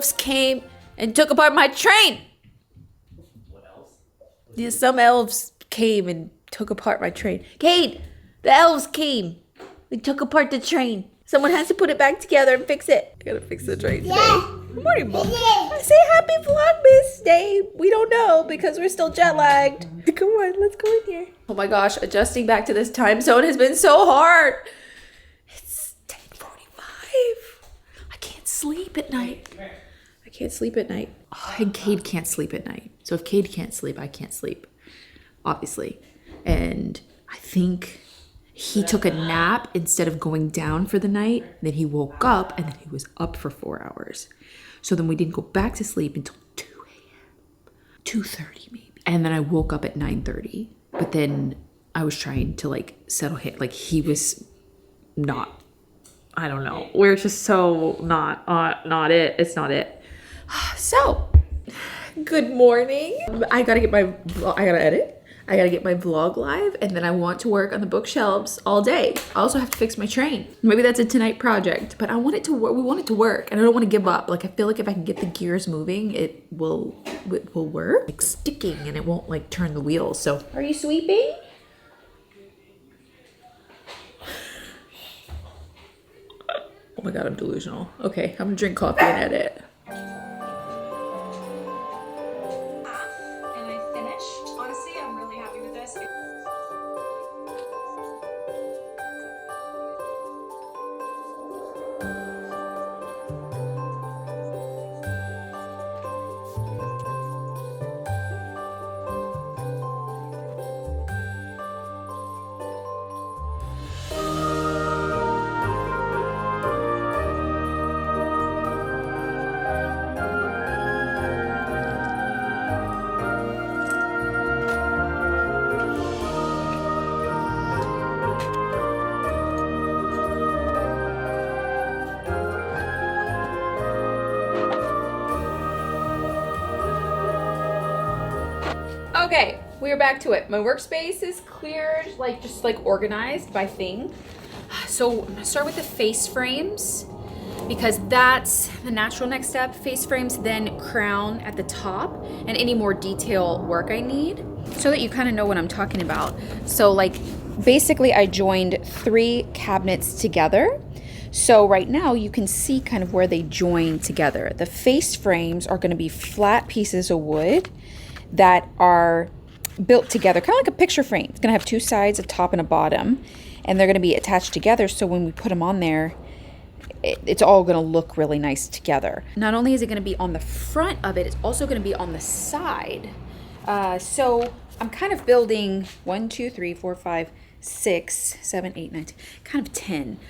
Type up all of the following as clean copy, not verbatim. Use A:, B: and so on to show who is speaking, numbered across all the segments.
A: elves came and took apart my train.
B: What else?
A: Yeah, some elves came and took apart my train. Kate, the elves came. They took apart the train. Someone has to put it back together and fix it. I gotta fix the train today. Good morning, Bo. Say happy Vlogmas Day. We don't know because we're still jet lagged. Come on, let's go in here. Oh my gosh, adjusting back to this time zone has been so hard. It's 10:45. I can't sleep at night. I can't sleep at night. Oh, and Cade can't sleep at night. So if Cade can't sleep, I can't sleep. Obviously. And I think he took a nap instead of going down for the night. Then he woke up and then he was up for 4 hours. So then we didn't go back to sleep until 2 a.m. 2:30 maybe. And then I woke up at 9:30. But then I was trying to like settle him. Like he was not, I don't know. We're just so not it. It's not it. So, good morning. I gotta edit. I gotta get my vlog live, and then I want to work on the bookshelves all day. I also have to fix my train. Maybe that's a tonight project, but I want it to work. We want it to work, and I don't want to give up. Like I feel like if I can get the gears moving, it will work. Like sticking, and it won't like turn the wheels. So, are you sweeping? Oh my god, I'm delusional. Okay, I'm gonna drink coffee and edit. Okay, we are back to it. My workspace is cleared, just organized by thing. So I'm gonna start with the face frames because that's the natural next step. Face frames, then crown at the top and any more detail work I need so that you kind of know what I'm talking about. So basically I joined 3 cabinets together. So right now you can see kind of where they join together. The face frames are gonna be flat pieces of wood that are built together, kind of like a picture frame. It's gonna have 2 sides, a top and a bottom, and they're gonna be attached together, so when we put them on there, it's all gonna look really nice together. Not only is it gonna be on the front of it, it's also gonna be on the side. So I'm kind of building 1, 2, 3, 4, 5, 6, 7, 8, 9, 10, kind of 10.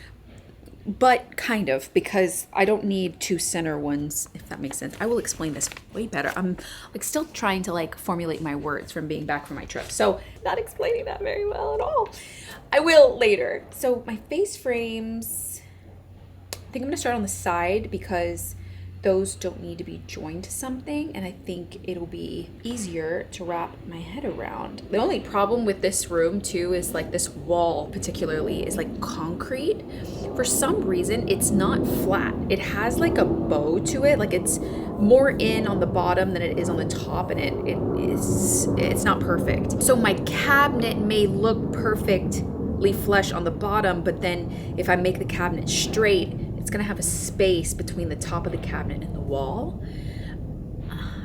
A: But kind of, because I don't need 2 center ones, if that makes sense. I will explain this way better. I'm still trying to formulate my words from being back from my trip. So not explaining that very well at all. I will later. So my face frames, I think I'm gonna start on the side because those don't need to be joined to something, and I think it'll be easier to wrap my head around. The only problem with this room too is this wall particularly is concrete. For some reason it's not flat. It has a bow to it, it's more in on the bottom than it is on the top, and it's not perfect. So my cabinet may look perfectly flush on the bottom, but then if I make the cabinet straight, it's gonna have a space between the top of the cabinet and the wall.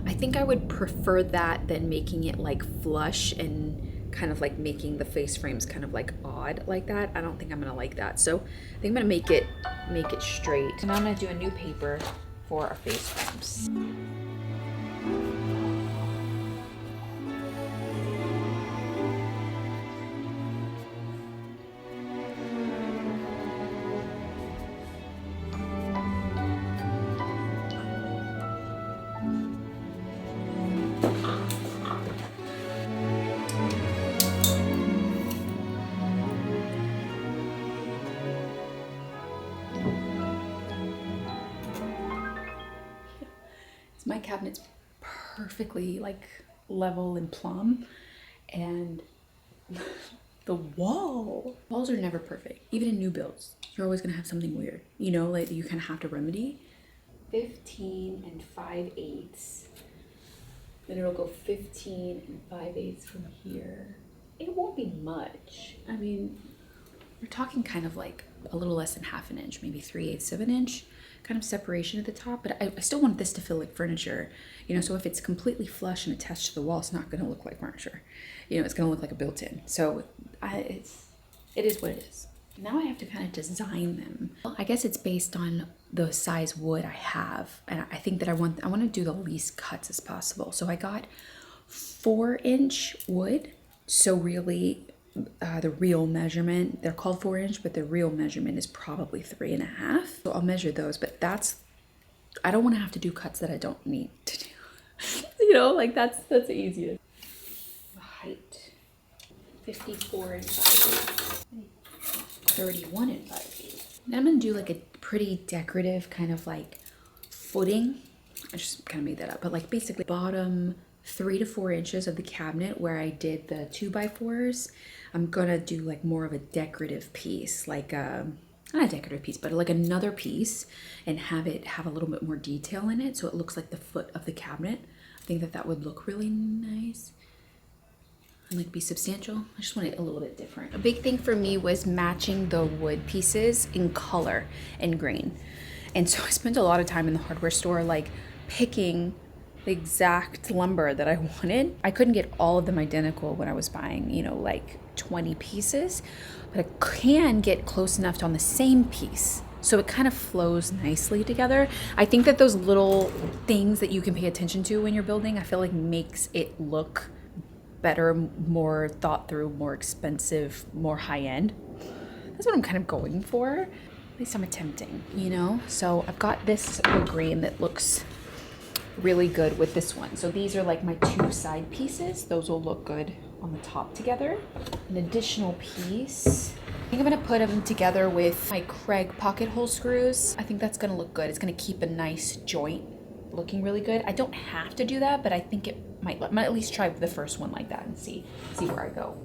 A: I think I would prefer that than making it flush and kind of making the face frames kind of odd like that. I don't think I'm gonna like that. So I think I'm gonna make it straight. And I'm gonna do a new paper for our face frames. My cabinet's perfectly level and plumb, and the walls are never perfect. Even in new builds, you're always gonna have something weird, that you kind of have to remedy. 15 and 5/8. Then it'll go 15 and 5/8 from here. It won't be much. I mean, we're talking kind of like a little less than half an inch, maybe 3/8 of an inch kind of separation at the top, but I still want this to feel like furniture, you know, so if it's completely flush and attached to the wall, it's not gonna look like furniture. You know, it's gonna look like a built-in. So it is what it is. Now I have to kind of design them. I guess it's based on the size wood I have, and I think that I want to do the least cuts as possible. So I got 4-inch wood. So really, the real measurement, they're called 4-inch, but the real measurement is probably 3.5. So I'll measure those, but I don't want to have to do cuts that I don't need to do. You know, like that's the easiest. Height, 54 and 5/8. 31 and 5/8. Then I'm gonna do like a pretty decorative kind of like footing. I just kind of made that up, but like basically bottom 3 to 4 inches of the cabinet where I did the 2x4s. I'm gonna do like more of a decorative piece, like not a decorative piece, but like another piece, and have it have a little bit more detail in it so it looks like the foot of the cabinet. I think that that would look really nice and like be substantial. I just want it a little bit different. A big thing for me was matching the wood pieces in color and grain. And so I spent a lot of time in the hardware store like picking the exact lumber that I wanted. I couldn't get all of them identical when I was buying, you know, like 20 pieces, but I can get close enough to on the same piece. So it kind of flows nicely together. I think that those little things that you can pay attention to when you're building, I feel like makes it look better, more thought through, more expensive, more high end. That's what I'm kind of going for. At least I'm attempting, you know? So I've got this wood grain that looks really good with this one. So these are like my 2 side pieces. Those will look good on the top together. An additional piece, I think I'm gonna put them together with my Craig pocket hole screws. I think that's gonna look good. It's gonna keep a nice joint looking really good. I don't have to do that, but I think it might at least try the first one like that and see where I go.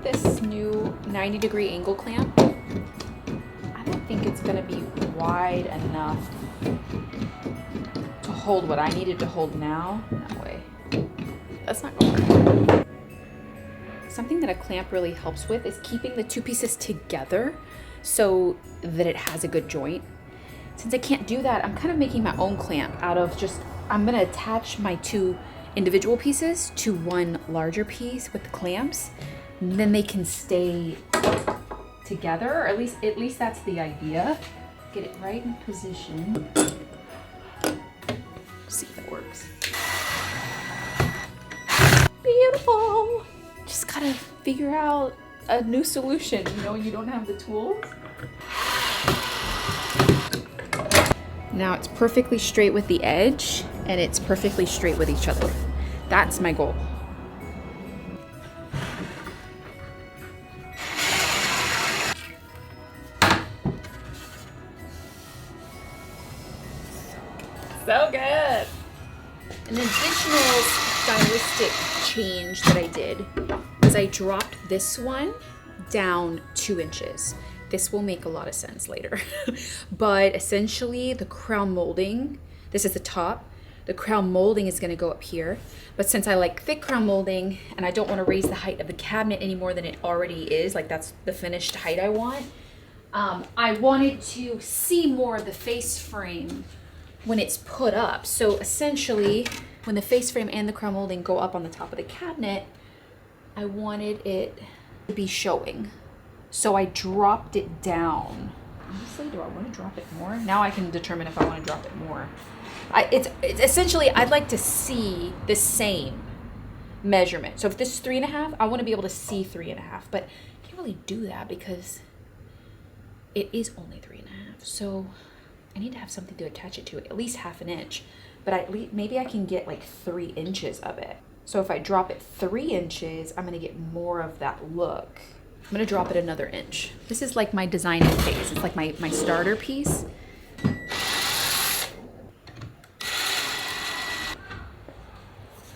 A: This new 90-degree angle clamp. I don't think it's gonna be wide enough to hold what I needed to hold now. No way. That's not gonna work. Something that a clamp really helps with is keeping the 2 pieces together so that it has a good joint. Since I can't do that, I'm kind of making my own clamp out of just, I'm gonna attach my 2 individual pieces to one larger piece with the clamps. And then they can stay together, or at least that's the idea. Get it right in position. See if it works. Beautiful. Just gotta figure out a new solution, you know, you don't have the tools. Now it's perfectly straight with the edge, and it's perfectly straight with each other. That's my goal. So good. An additional stylistic change that I did is I dropped this one down 2 inches. This will make a lot of sense later. But essentially the crown molding, this is the top, the crown molding is gonna go up here. But since I like thick crown molding and I don't wanna raise the height of the cabinet any more than it already is, like that's the finished height I want, I wanted to see more of the face frame when it's put up. So essentially, when the face frame and the crown molding go up on the top of the cabinet, I wanted it to be showing. So I dropped it down Honestly, do I want to drop it more? Now I can determine if I want to drop it more. It's essentially, I'd like to see the same measurement. So if this is 3.5, I want to be able to see 3.5, but I can't really do that because it is only 3.5. So I need to have something to attach it to, at least 1/2 inch, but at least maybe I can get like 3 inches of it. So if I drop it 3 inches, I'm gonna get more of that look. I'm gonna drop it another inch. This is like my designing phase. It's like my starter piece.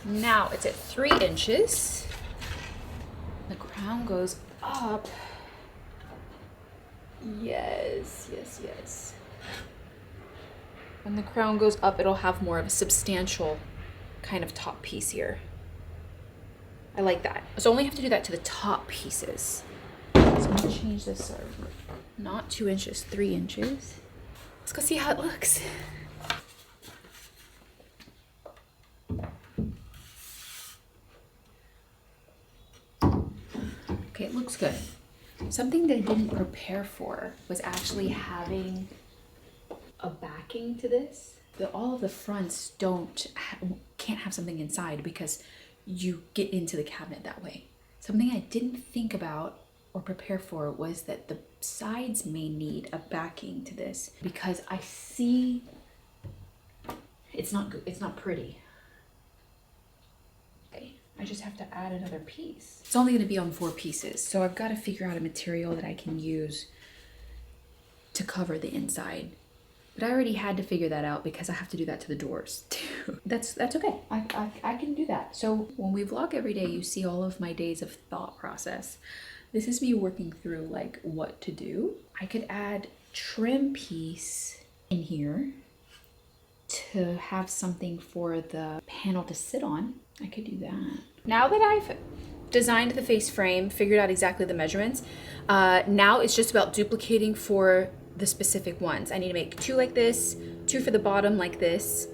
A: Now it's at 3 inches. The crown goes up. Yes, yes, yes. When the crown goes up, it'll have more of a substantial kind of top piece here. I like that. So I only have to do that to the top pieces. So I'm gonna change this, not 2 inches, 3 inches. Let's go see how it looks. Okay, it looks good. Something that I didn't prepare for was actually having a backing to this. All of the fronts can't have something inside because you get into the cabinet that way. Something I didn't think about or prepare for was that the sides may need a backing to this because I see it's not good, it's not pretty. Okay, I just have to add another piece. It's only gonna be on 4 pieces, so I've got to figure out a material that I can use to cover the inside. But I already had to figure that out because I have to do that to the doors too. That's okay. I can do that. So when we vlog every day, you see all of my days of thought process. This is me working through like what to do. I could add trim piece in here to have something for the panel to sit on. I could do that. Now that I've designed the face frame, figured out exactly the measurements, now it's just about duplicating for the specific ones. I need to make 2 like this, 2 for the bottom like this.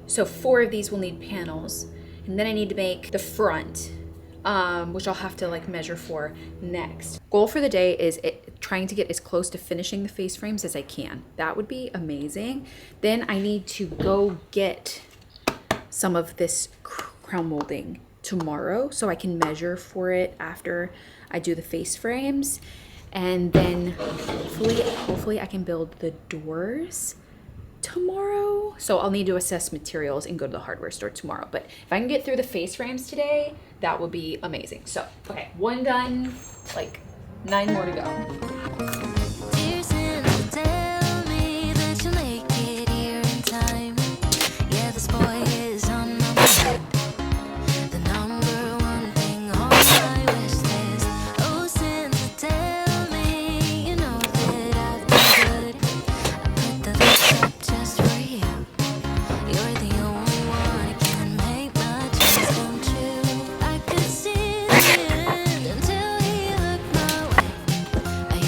A: So 4 of these will need panels. And then I need to make the front, which I'll have to like measure for next. Goal for the day is trying to get as close to finishing the face frames as I can. That would be amazing. Then I need to go get some of this crown molding tomorrow so I can measure for it after I do the face frames. And then hopefully I can build the doors tomorrow. So I'll need to assess materials and go to the hardware store tomorrow. But if I can get through the face frames today, that would be amazing. So, okay, 1 done, like 9 more to go.
C: I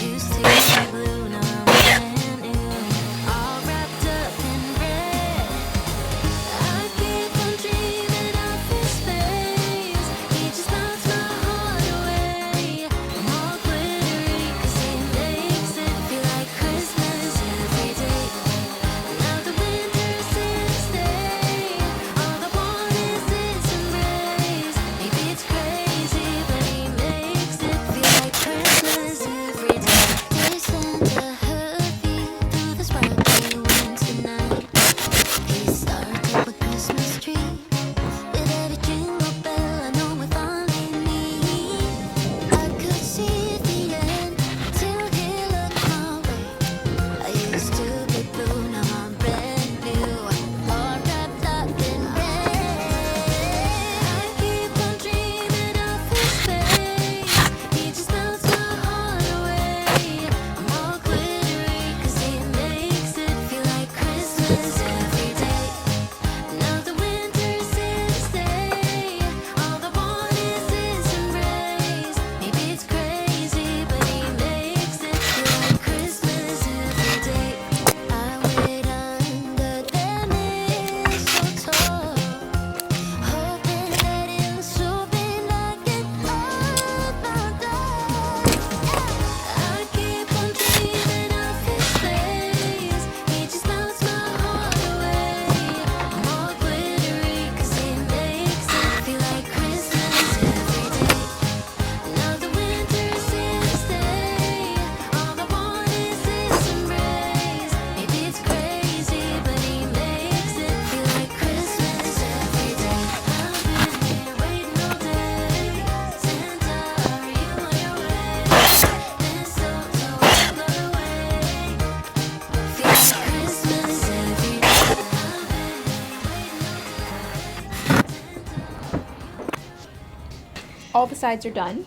A: all the sides are done,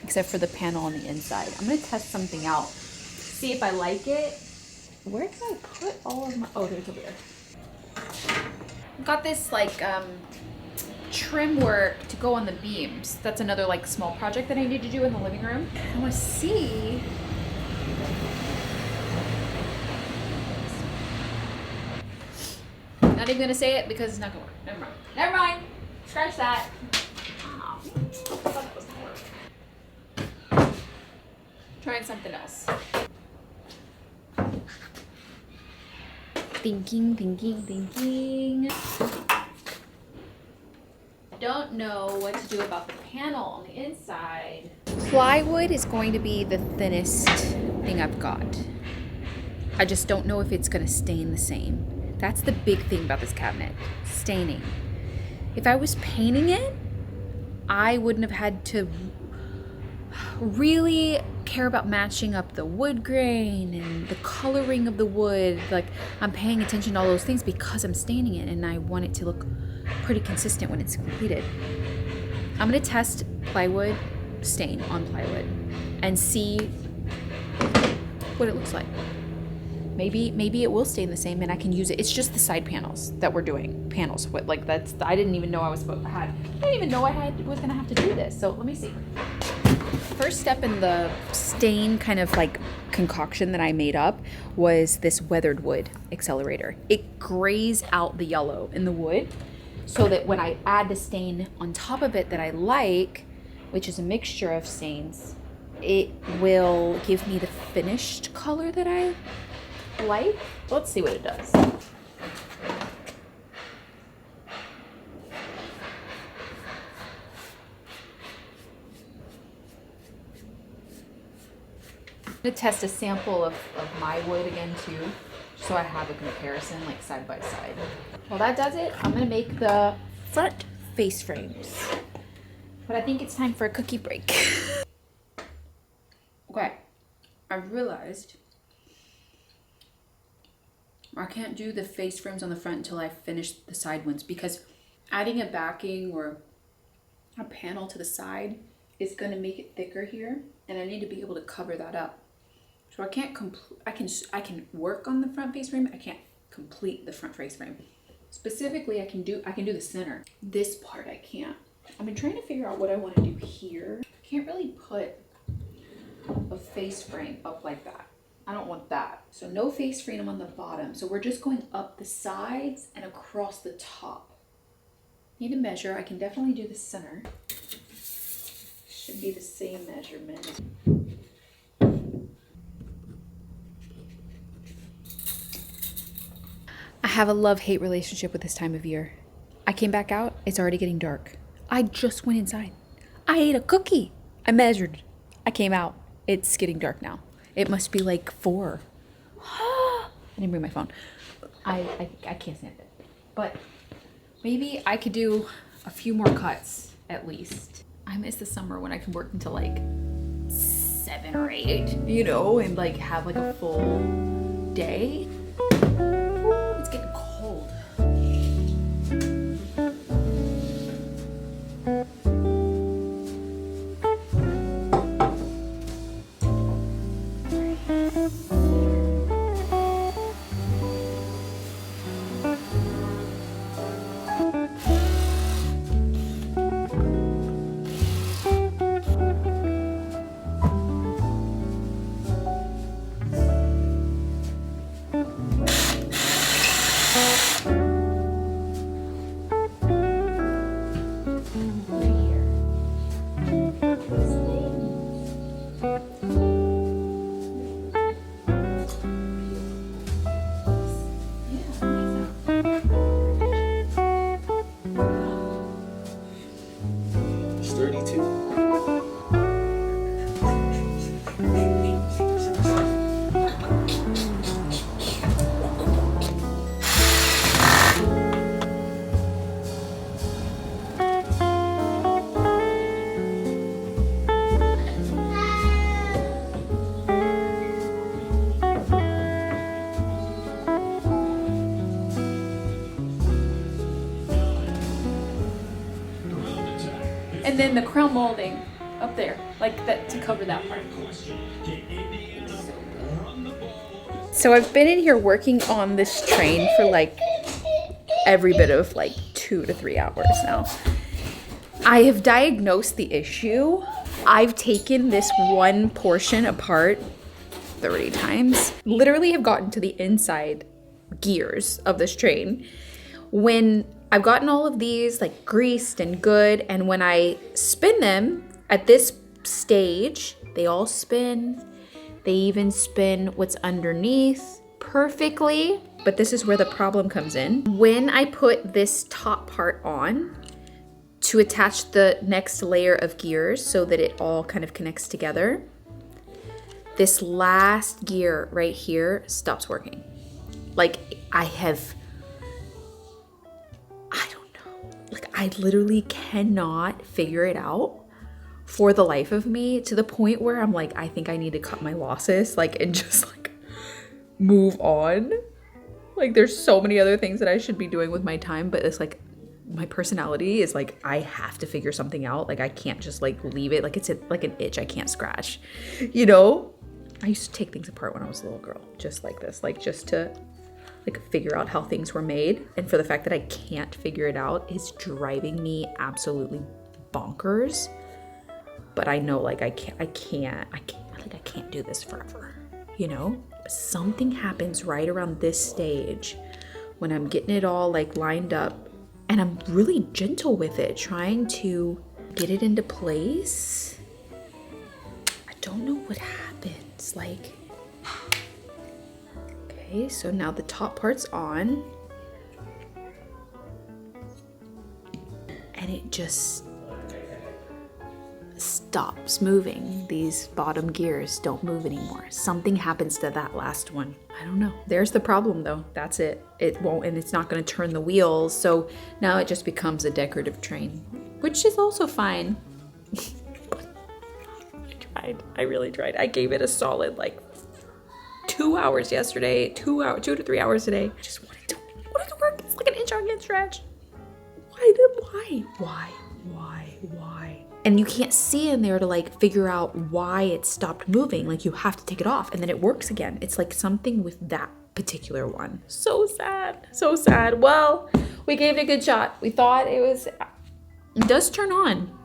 A: except for the panel on the inside. I'm gonna test something out, see if I like it. Where did I put all of my, oh, there's over there. Got this like trim work to go on the beams. That's another like small project that I need to do in the living room. I wanna see. Not even gonna say it because it's not gonna work. Never mind. Never mind. Scratch that. Oh, I thought that was gonna work. Trying something else. Thinking. I don't know what to do about the panel on the inside. Plywood is going to be the thinnest thing I've got. I just don't know if it's gonna stain the same. That's the big thing about this cabinet, staining. If I was painting it, I wouldn't have had to really care about matching up the wood grain and the coloring of the wood. Like, I'm paying attention to all those things because I'm staining it and I want it to look pretty consistent when it's completed. I'm gonna test plywood stain on plywood and see what it looks like. Maybe it will stain the same and I can use it. It's just the side panels that we're doing. Panels, what, like that's, I didn't even know I was gonna have to do this. So let me see. First step in the stain kind of like concoction that I made up was this weathered wood accelerator. It grays out the yellow in the wood so that when I add the stain on top of it that I like, which is a mixture of stains, it will give me the finished color that I like. Let's see what it does. I'm gonna test a sample of my wood again too, so I have a comparison like side by side. Well, that does it. I'm gonna make the front face frames, but I think it's time for a cookie break. Okay, I realized I can't do the face frames on the front until I finish the side ones, because adding a backing or a panel to the side is going to make it thicker here, and I need to be able to cover that up. So I can't I can work on the front face frame. I can't complete the front face frame. Specifically, I can do the center. This part I can't. I've been trying to figure out what I want to do here. I can't really put a face frame up like that. I don't want that. So no face frame on the bottom. So we're just going up the sides and across the top. Need to measure. I can definitely do the center. Should be the same measurement. I have a love-hate relationship with this time of year. I came back out, it's already getting dark. I just went inside. I ate a cookie. I measured. I came out. It's getting dark now. It must be like 4. I didn't bring my phone. I can't stand it. But maybe I could do a few more cuts at least. I miss the summer when I could work until like 7 or 8, you know, and like have like a full day. Ooh, it's getting cold. And then the crown molding up there, like that to cover that part. So I've been in here working on this train for like every bit of like 2 to 3 hours now. I have diagnosed the issue. I've taken this one portion apart 30 times. Literally have gotten to the inside gears of this train. When I've gotten all of these like greased and good, and when I spin them at this stage, they all spin. They even spin what's underneath perfectly. But this is where the problem comes in. When I put this top part on to attach the next layer of gears so that it all kind of connects together, this last gear right here stops working. Like I don't know. Like I literally cannot figure it out for the life of me, to the point where I'm like, I think I need to cut my losses, like, and just like move on. Like there's so many other things that I should be doing with my time, but it's like my personality is like, I have to figure something out. Like I can't just like leave it. Like it's like an itch I can't scratch, you know? I used to take things apart when I was a little girl, just like this, like just to like figure out how things were made. And for the fact that I can't figure it out is driving me absolutely bonkers. But I know like I can't do this forever, you know? Something happens right around this stage when I'm getting it all like lined up, and I'm really gentle with it, trying to get it into place. I don't know what happens. Like, okay, so now the top part's on, and it just stops moving. These bottom gears don't move anymore. Something happens to that last one. I don't know. There's the problem though. That's it. It won't, and it's not going to turn the wheels. So now it just becomes a decorative train, which is also fine. I really tried. I gave it a solid like 2 hours yesterday, 2 to 3 hours today. I just wanted to work. It's like an inch on inch stretch. Why? And you can't see in there to like figure out why it stopped moving. Like you have to take it off and then it works again. It's like something with that particular one. So sad, so sad. Well, we gave it a good shot. We thought it does turn on.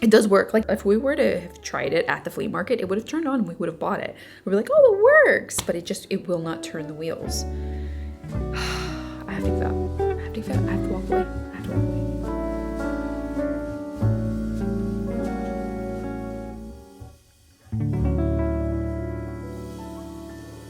A: It does work. Like if we were to have tried it at the flea market, it would have turned on and we would have bought it. We'd be like, oh, it works, but it will not turn the wheels. I have to give up. I have to walk away.